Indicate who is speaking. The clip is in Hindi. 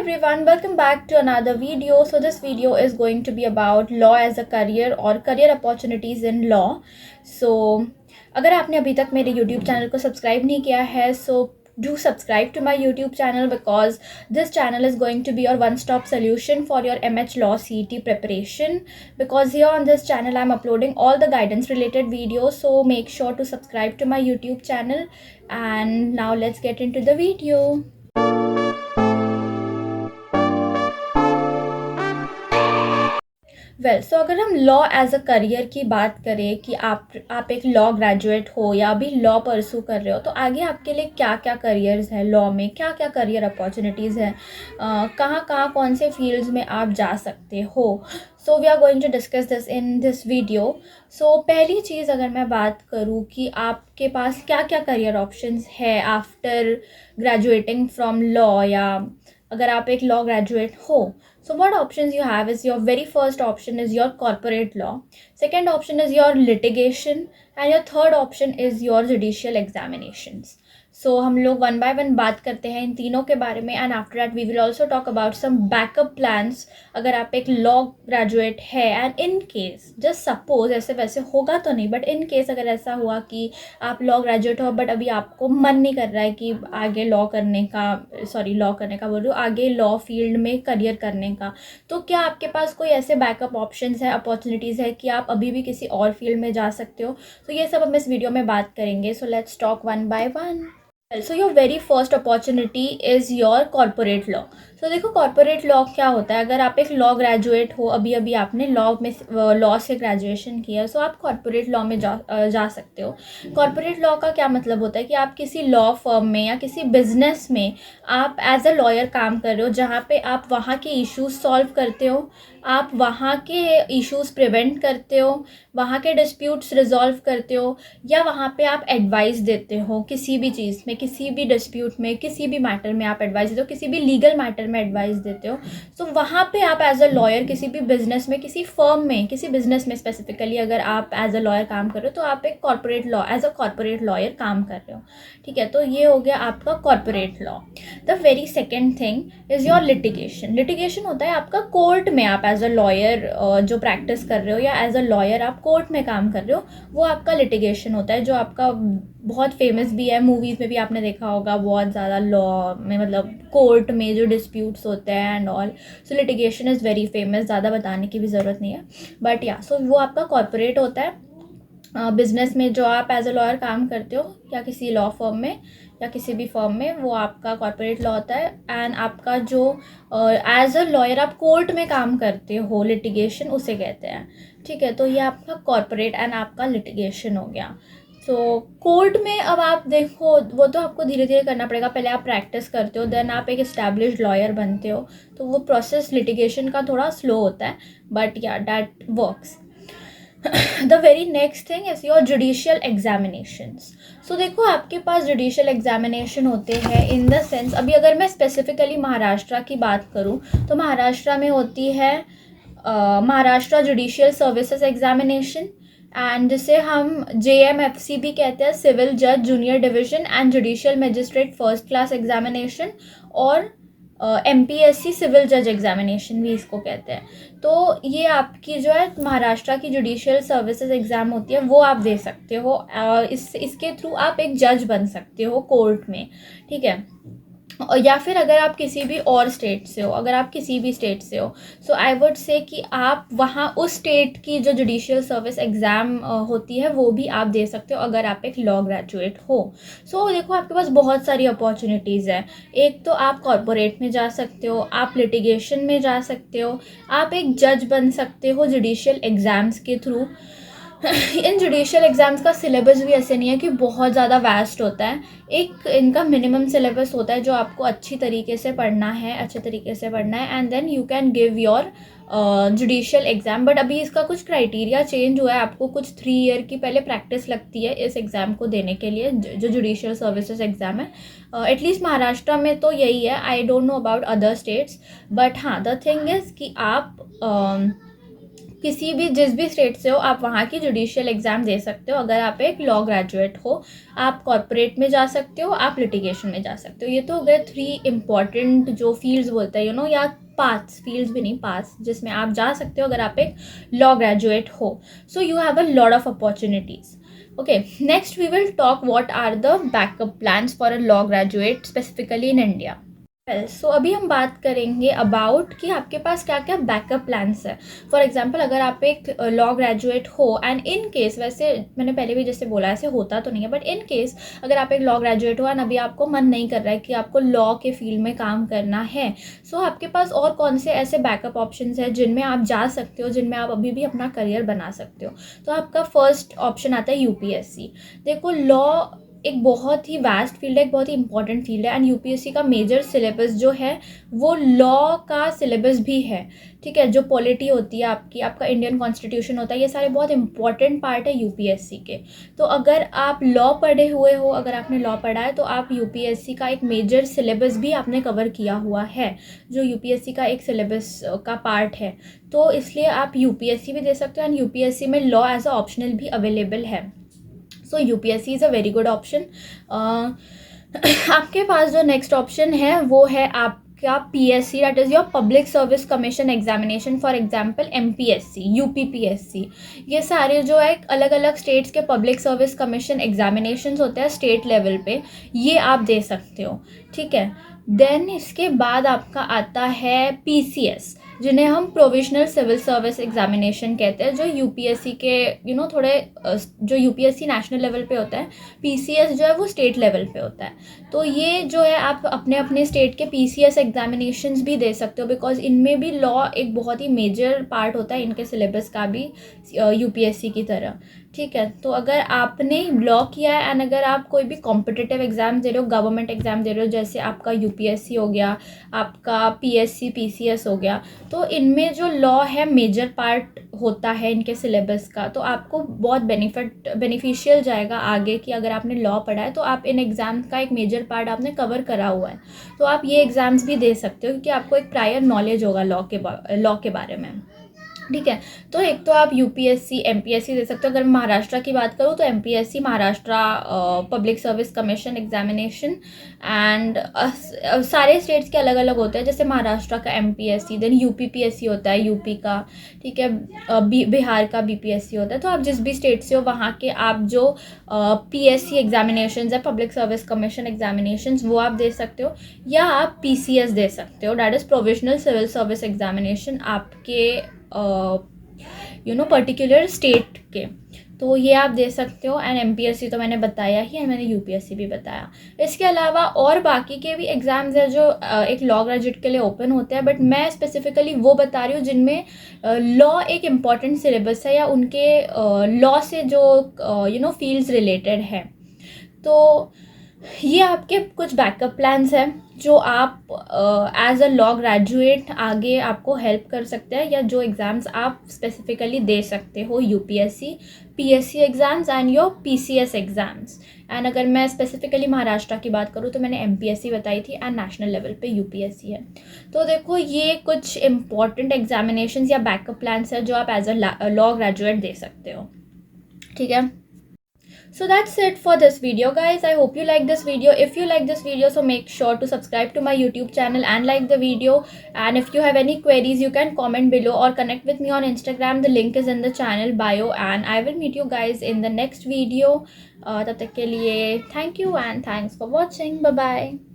Speaker 1: everyone, welcome back to another video. So this video is going to be about law as a career or career opportunities in law. So अगर आपने अभी तक मेरे YouTube चैनल को सब्सक्राइब नहीं किया है, so do subscribe to my YouTube channel because this channel is going to be your one-stop solution for your MH Law CET preparation. Because here on this channel I'm uploading all the guidance related videos, so make sure to subscribe to my YouTube channel. And now let's get into the video. सो अगर हम लॉ एज अ करियर की बात करें कि आप एक लॉ ग्रेजुएट हो या अभी लॉ परसू कर रहे हो, तो आगे आपके लिए क्या क्या करियर्स हैं लॉ में, क्या क्या करियर अपॉर्चुनिटीज़ हैं, कहाँ कहाँ कौन से फील्ड्स में आप जा सकते हो. So we are going to discuss this in this video. So पहली चीज़ अगर मैं बात करूँ कि आपके पास क्या क्या करियर ऑप्शंस है आफ्टर ग्रेजुएटिंग फ्रॉम लॉ, या अगर आप एक लॉ ग्रेजुएट हो. So what options you have is your very first option is your corporate law, second option is your litigation, and your third option is your judicial examinations. So हम लोग वन बाय वन बात करते हैं इन तीनों के बारे में, and after that we will also talk about some backup plans. अगर आप एक लॉ ग्रेजुएट है and in case, just suppose, ऐसे वैसे होगा तो नहीं, बट इन केस अगर ऐसा हुआ कि आप लॉ ग्रेजुएट हो बट अभी आपको मन नहीं कर रहा है कि आगे लॉ करने का बोल रही हूँ, आगे लॉ फील्ड में करियर करने का, तो क्या आपके पास कोई ऐसे बैकअप ऑप्शंस है, अपॉर्चुनिटीज़ है कि आप अभी भी किसी और फील्ड में जा सकते हो. तो ये सब हम इस वीडियो में बात करेंगे. So let's talk one by one. So your very first opportunity is your corporate law. तो देखो कॉर्पोरेट लॉ क्या होता है. अगर आप एक लॉ ग्रेजुएट हो, अभी आपने लॉ से ग्रेजुएशन किया, सो आप कॉर्पोरेट लॉ में जा सकते हो. कॉर्पोरेट लॉ का क्या मतलब होता है कि आप किसी लॉ फर्म में या किसी बिजनेस में आप एज अ लॉयर काम कर रहे हो, जहाँ पे आप वहाँ के इश्यूज सॉल्व करते हो, आप वहाँ के इश्यूज प्रिवेंट करते हो, वहाँ के डिस्प्यूट्स रिजॉल्व करते हो, या वहाँ पे आप एडवाइस देते हो किसी भी चीज़ में, किसी भी डिस्प्यूट में, किसी भी मैटर में आप एडवाइस देते हो, किसी भी लीगल मैटर में एडवाइस देते हो. सो वहाँ पे आप एज अ लॉयर किसी भी बिजनेस में, किसी फर्म में, किसी बिजनेस में स्पेसिफिकली अगर आप एज अ लॉयर काम कर रहे हो, तो आप एक एज अ कॉर्पोरेट लॉयर काम कर रहे हो. ठीक है, तो ये हो गया आपका corporate law. The very second thing is your litigation. Litigation होता है आपका कोर्ट में आप एज अ लॉयर जो प्रैक्टिस कर रहे हो, या एज अ लॉयर आप कोर्ट में काम कर रहे हो, वो आपका लिटिगेशन होता है, जो आपका बहुत फेमस भी है. मूवीज़ में भी आपने देखा होगा बहुत ज़्यादा लॉ में, मतलब कोर्ट में जो डिस्प्यूट्स होते हैं and all. So litigation is very famous, ज़्यादा बताने की भी ज़रूरत नहीं है, बट या सो वो आपका कॉर्पोरेट होता है. बिजनेस में जो आप एज अ लॉयर काम करते हो, या किसी लॉ फर्म में या किसी भी फर्म में, वो आपका कॉर्पोरेट लॉ होता है. एंड आपका जो एज अ लॉयर आप कोर्ट में काम करते हो, लिटिगेशन उसे कहते हैं. ठीक है, तो ये आपका कॉर्पोरेट एंड आपका लिटिगेशन हो गया. तो कोर्ट में अब आप देखो, वो तो आपको धीरे धीरे करना पड़ेगा. पहले आप प्रैक्टिस करते हो, देन आप एक इस्टेब्लिश्ड लॉयर बनते हो, तो वो प्रोसेस लिटिगेशन का थोड़ा स्लो होता है, बट या that works. The very next thing is your judicial examinations. So देखो आपके पास जुडिशियल एग्जामिनेशन होते हैं इन द सेंस, अभी अगर मैं स्पेसिफिकली महाराष्ट्र की बात करूँ, तो महाराष्ट्र में होती है Maharashtra judicial services examination, and जिसे हम JMFC भी कहते हैं, सिविल जज junior division and judicial magistrate first class examination, और MPSC सिविल जज एग्जामिनेशन भी इसको कहते हैं. तो ये आपकी जो है महाराष्ट्र की जुडिशियल सर्विसेज एग्ज़ाम होती है, वो आप दे सकते हो. इसके थ्रू आप एक जज बन सकते हो कोर्ट में. ठीक है, या फिर अगर आप किसी भी और स्टेट से हो, अगर आप किसी भी स्टेट से हो, सो आई वुड से कि आप वहाँ उस स्टेट की जो जुडिशियल सर्विस एग्ज़ाम होती है वो भी आप दे सकते हो, अगर आप एक लॉ ग्रेजुएट हो. सो देखो आपके पास बहुत सारी अपॉर्चुनिटीज़ है. एक तो आप कॉर्पोरेट में जा सकते हो, आप लिटिगेशन में जा सकते हो, आप एक जज बन सकते हो जुडिशियल एग्ज़ाम्स के थ्रू. इन जुडिशियल एग्ज़ाम्स का सिलेबस भी ऐसे नहीं है कि बहुत ज़्यादा वास्ट होता है. एक इनका मिनिमम सिलेबस होता है जो आपको अच्छे तरीके से पढ़ना है, and then you can give your judicial exam. But अभी इसका कुछ क्राइटेरिया चेंज हुआ है, आपको कुछ 3 ईयर की पहले प्रैक्टिस लगती है इस एग्ज़ाम को देने के लिए, जो जुडिशियल सर्विसेज एग्ज़ाम है. एटलीस्ट महाराष्ट्र में तो यही है. I don't know about other states, but हाँ, द थिंग इज़ कि आप किसी भी जिस भी स्टेट से हो आप वहाँ की जुडिशियल एग्ज़ाम दे सकते हो अगर आप एक लॉ ग्रेजुएट हो। आप कॉर्पोरेट में जा सकते हो, आप लिटिगेशन में जा सकते हो। ये तो हो गए 3 इम्पॉर्टेंट जो फील्ड्स बोलते हैं या पाथ्स, फील्ड्स भी नहीं, पाथ्स, जिसमें आप जा सकते हो अगर आप एक लॉ ग्रेजुएट हो। So you have a lot of opportunities. Okay, next we will talk what are the backup plans for a law graduate specifically in India. सो अभी हम बात करेंगे अबाउट कि आपके पास क्या क्या बैकअप प्लान्स है। फॉर एग्जांपल अगर आप एक लॉ ग्रेजुएट हो एंड इन केस, वैसे मैंने पहले भी जैसे बोला ऐसे होता तो नहीं है, बट इन केस अगर आप एक लॉ ग्रेजुएट हो एंड अभी आपको मन नहीं कर रहा है कि आपको लॉ के फील्ड में काम करना है, सो आपके पास और कौन से ऐसे बैकअप ऑप्शंस हैं जिनमें आप जा सकते हो, जिनमें आप अभी भी अपना करियर बना सकते हो। तो आपका फर्स्ट ऑप्शन आता है यूपीएससी। देखो, लॉ एक बहुत ही वास्ट फील्ड है, एक बहुत ही इंपॉर्टेंट फील्ड है एंड यूपीएससी का मेजर सिलेबस जो है वो लॉ का सिलेबस भी है। ठीक है, जो पॉलिटी होती है आपकी, आपका इंडियन कॉन्स्टिट्यूशन होता है, ये सारे बहुत इंपॉर्टेंट पार्ट है यूपीएससी के। तो अगर आप लॉ पढ़े हुए हो, अगर आपने लॉ पढ़ा है, तो आप यूपीएससी का एक मेजर सिलेबस भी आपने कवर किया हुआ है, जो यूपीएससी का एक सिलेबस का पार्ट है। तो इसलिए आप यूपीएससी भी दे सकते हो एंड यूपीएससी में लॉ एज अ ऑप्शनल भी अवेलेबल है। So UPSC is a very good option. आपके पास जो नेक्स्ट ऑप्शन है वो है आपका PSC, that is your public service commission examination. For example MPSC, UPPSC, ये सारे जो है अलग अलग स्टेट्स के पब्लिक सर्विस कमीशन एग्जामिनेशंस होते हैं स्टेट लेवल पे, ये आप दे सकते हो। ठीक है, देन इसके बाद आपका आता है पीसीएस, जिन्हें हम प्रोविजनल सिविल सर्विस एग्जामिनेशन कहते हैं, जो यूपीएससी के थोड़े जो यूपीएससी नेशनल लेवल पे होता है, पीसीएस जो है वो स्टेट लेवल पे होता है। तो ये जो है आप अपने अपने स्टेट के पीसीएस एग्जामिनेशंस भी दे सकते हो, बिकॉज इनमें भी लॉ एक बहुत ही मेजर पार्ट होता है इनके सिलेबस का भी, यूपीएससी की तरह। ठीक है, तो अगर आपने लॉ किया है एंड अगर आप कोई भी कॉम्पिटिटिव एग्ज़ाम दे रहे हो, गवर्नमेंट एग्ज़ाम दे रहे हो, जैसे आपका यूपीएससी हो गया, आपका पीएससी पीसीएस हो गया, तो इनमें जो लॉ है मेजर पार्ट होता है इनके सिलेबस का, तो आपको बहुत बेनिफिशियल जाएगा आगे कि अगर आपने लॉ पढ़ा है तो आप इन एग्ज़ाम का एक मेजर पार्ट आपने कवर करा हुआ है, तो आप ये एग्ज़ाम्स भी दे सकते हो क्योंकि आपको एक प्रायर नॉलेज होगा लॉ के बारे में। ठीक है, तो एक तो आप यूपीएससी एमपीएससी दे सकते हो। अगर मैं महाराष्ट्र की बात करूँ तो MPSC, Maharashtra public service commission examination, and सारे स्टेट्स के अलग अलग होते हैं। जैसे महाराष्ट्र का एमपीएससी, देन यूपीपीएससी होता है यूपी का, ठीक है, बिहार का बीपीएससी होता है। तो आप जिस भी स्टेट से हो वहाँ के आप जो पीएससी एग्जामिनेशंस है, पब्लिक सर्विस कमीशन एग्जामिनेशंस, वो आप दे सकते हो, या आप पीसीएस दे सकते हो, that is provisional civil service examination, आपके पर्टिकुलर स्टेट के। तो ये आप दे सकते हो। एंड एमपीएससी तो मैंने बताया ही है, मैंने यूपीएससी भी बताया। इसके अलावा और बाकी के भी एग्ज़ाम्स हैं जो एक लॉ ग्रेजुएट के लिए ओपन होते हैं, बट मैं स्पेसिफिकली वो बता रही हूँ जिनमें लॉ एक इम्पॉर्टेंट सिलेबस है या उनके लॉ से जो फील्ड्स रिलेटेड है। तो ये आपके कुछ बैकअप प्लान्स हैं जो आप एज अ लॉ ग्रेजुएट आगे आपको हेल्प कर सकते हैं, या जो एग्ज़ाम्स आप स्पेसिफिकली दे सकते हो, UPSC PSC exams and your PCS exams. And अगर मैं स्पेसिफिकली महाराष्ट्र की बात करूँ तो मैंने एमपीएससी बताई थी एंड नेशनल लेवल पे यूपीएससी है। तो देखो, ये कुछ इंपॉर्टेंट एग्जामिनेशंस या बैकअप प्लान्स है जो आप एज अ लॉ ग्रेजुएट दे सकते हो। ठीक है, so that's it for this video, guys. I hope you like this video. If you like this video, so make sure to subscribe to my YouTube channel and like the video. And if you have any queries, you can comment below or connect with me on Instagram. The link is in the channel bio, and I will meet you guys in the next video. तब तक के लिए thank you and thanks for watching. Bye bye.